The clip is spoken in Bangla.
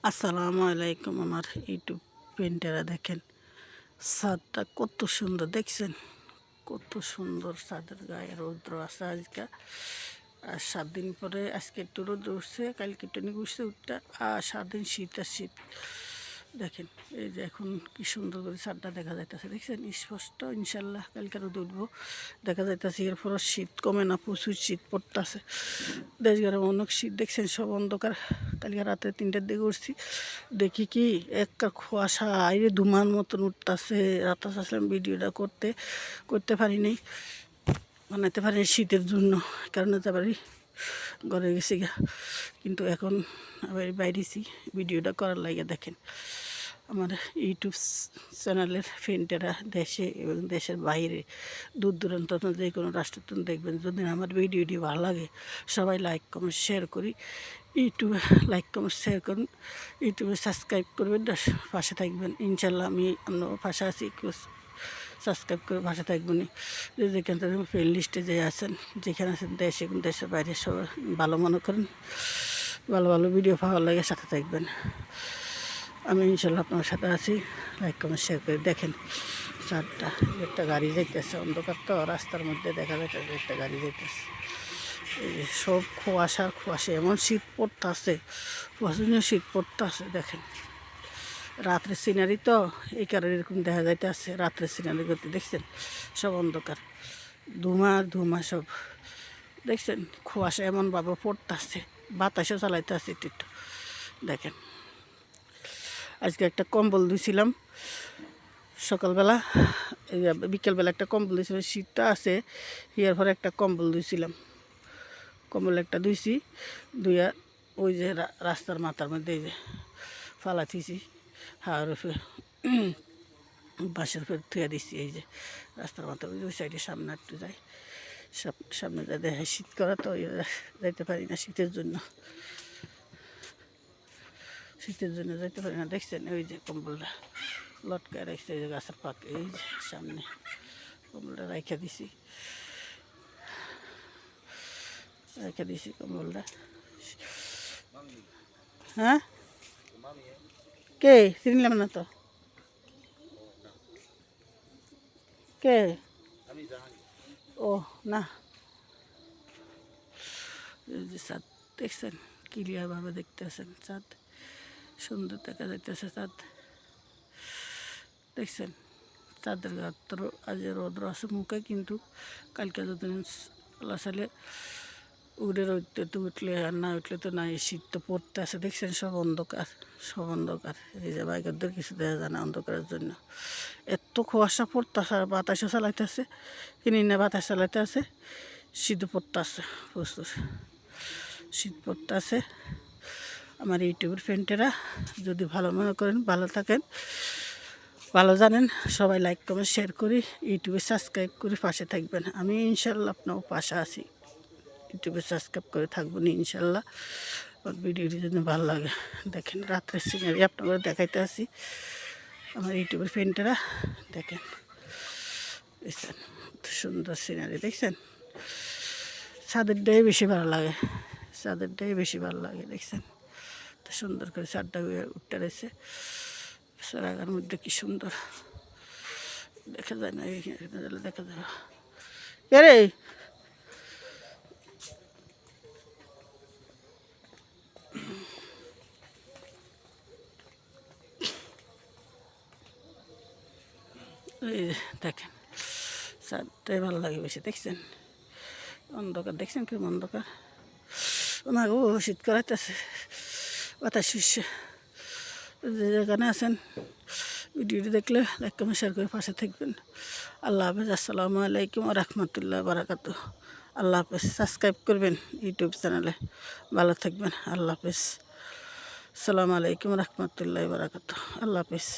আসসালামু আলাইকুম। আমার ইউটিউব পেন্টারা দেখেন, ছাদটা কত সুন্দর দেখছেন, কত সুন্দর। ছাদের গায়ে রৌদ্র আছে আজকে, আর 7 দিন পরে আজকে একটু রৌদ্র উঠছে, কালকে একটু উঠছে উঠটা, আর 7 দিন শীত আর শীত। দেখেন এই যে এখন কি সুন্দর করে ছাদটা দেখা যাইতেছে, দেখছেন স্পষ্ট। ইনশাল্লাহ কালকে রোদ উঠবো, দেখা যাইতেছে। এরপরও শীত কমে না, প্রচুর শীত পড়তেছে। দেশ ঘরে অনেক শীত, দেখছেন সব অন্ধকার। কালকে রাতে 3টার দিকে উঠছি, দেখি কি একটা কুয়াশা আইরে ধুমার মতন উঠতেছে। রাতে আসলাম ভিডিওটা করতে পারি নাই, বানাইতে পারি শীতের জন্য, কারণ পারি ঘরে গেছি গা। কিন্তু এখন আবার বাইরেছি ভিডিওটা করার লাগে। দেখেন আমার ইউটিউব চ্যানেলের ফ্রেন্ডেরা দেশে এবং দেশের বাইরে দূর দূরান্ত যে কোনো রাষ্ট্রতন দেখবেন। যদি আমার ভিডিওটি ভালো লাগে সবাই লাইক কমেন্ট শেয়ার করি। ইউটিউবে লাইক কমেন্ট শেয়ার করুন, ইউটিউবে সাবস্ক্রাইব করবেন, পাশে থাকবেন। ইনশাল্লাহ আমি আপনার পাশে আছি, সাবস্ক্রাইব করে পাশে থাকবেন। যেখান থেকে প্লে লিস্টে যে আছেন, যেখানে আছেন দেশ এবং দেশের বাইরে, সবাই ভালো মনে করেন, ভালো ভালো ভিডিও পাওয়ার লাগে সাথে থাকবেন। আমি ইনশাল্লাহ আপনার সাথে আছি, লাইক কমেন্ট শেয়ার করে। দেখেন চারটা একটা গাড়ি যাইতেছে, অন্ধকার তো রাস্তার মধ্যে দেখা যাইতেছে একটা গাড়ি যাইতেছে। এই সব কুয়াশার কুয়াশা, এমন শীত পড়তেছে, প্রচণ্ড শীত পড়তেছে। দেখেন রাত্রের সিনারি তো, এই কারণে এরকম দেখা যাইতেছে। রাত্রের সিনারি করতে দেখছেন সব অন্ধকার, ধুমা সব দেখছেন। কুয়াশা এমনভাবে পড়তেছে, বাতাসও চালাইতেছে একটু একটু। দেখেন আজকে একটা কম্বল দিয়েছিলাম সকালবেলা, বিকেলবেলা একটা কম্বল দিয়েছিলাম, শীতটা আছে ইয়ার পরে একটা কম্বল দিয়েছিলাম। কম্বল একটা ধুইছি, ধুইয়া ওই যে রাস্তার মাথার মধ্যে এই যে ফালাইছি, আর বাঁশের ফের থুয়া দিচ্ছি। এই যে রাস্তার মাথা ওই সাইডে সামনে একটু যাই, সামনে যা দেখে শীত করা তো যাইতে পারি না শীতের জন্য যাইতে পারি না। দেখছেন ওই যে কম্বলটা লটকায় রাখছে, এই যে গাছের পাকে, এই যে সামনে কম্বলটা রেখে দিছি কম্বলটা। হ্যাঁ কে চিনলাম না তো, কে? ও না, এই যে চাঁদ দেখছেন, ক্লিয়ারভাবে দেখতেছেন চাঁদ, সুন্দর দেখা যাইতেছে চাঁদ। দেখছেন চাঁদের গাত্র আজ রৌদ্র আছে মুখে, কিন্তু কালকে যদি আল্লাহ সালে উড়ে উঠতে তো উঠলে, আর না উঠলে তো নাই। শীত তো পড়তে আছে, দেখছেন সব অন্ধকার, সব অন্ধকার। এই যে বাইকের কিছু দেখা যায় না অন্ধকারের জন্য। এত কুয়াশা পড়তেছে, আর বাতাসও চালাইতেছে, কিনি না বাতাস চালাইতে আছে, শীতও পড়তেছে, প্রচুর শীত পড়তেছে। আমার ইউটিউবের ফ্রেন্ডেরা যদি ভালো মনে করেন, ভালো থাকেন, ভালো জানেন, সবাই লাইক কমেন্ট শেয়ার করি, ইউটিউবে সাবস্ক্রাইব করে পাশে থাকবেন। আমি ইনশাল্লাহ আপনার পাশে আছি, ইউটিউবে সাবস্ক্রাইব করে থাকবো না ইনশাল্লাহ। আমার ভিডিওটি যদি ভালো লাগে, দেখেন রাত্রের সিনারি আপনাদের দেখাইতে আসি। আমার ইউটিউবের ফ্রেন্ডেরা দেখেন, দেখছেন সুন্দর সিনারি, দেখছেন ছাদেরটাই বেশি ভালো লাগে, ছাদেরটাই বেশি ভালো লাগে। দেখছেন তো সুন্দর করে ছাদটা উঠতে রয়েছে, সারাগার মধ্যে কি সুন্দর দেখা যায় না, দেখা যায়। কে রে? এই দেখেন ছাদটাই ভালো লাগে বেশি। দেখছেন অন্ধকার, দেখছেন কি অন্ধকার, ওনাকে ও শীত করাইতেছে, বাতাস শিষ্য। যে যেখানে আছেন ভিডিওটি দেখলে লাইক কমেন্ট শেয়ার করে পাশে থাকবেন। আল্লাহ হাফেজ। আসসালামু আলাইকুম ওয়া রাহমাতুল্লাহি ওয়া বারাকাতুহু। আল্লাহ হাফেজ। সাবস্ক্রাইব করবেন ইউটিউব চ্যানেলে। ভালো থাকবেন। আল্লাহ হাফেজ। আসসালামু আলাইকুম ওয়া রাহমাতুল্লাহি ওয়া বারাকাতুহু। আল্লাহ হাফেজ।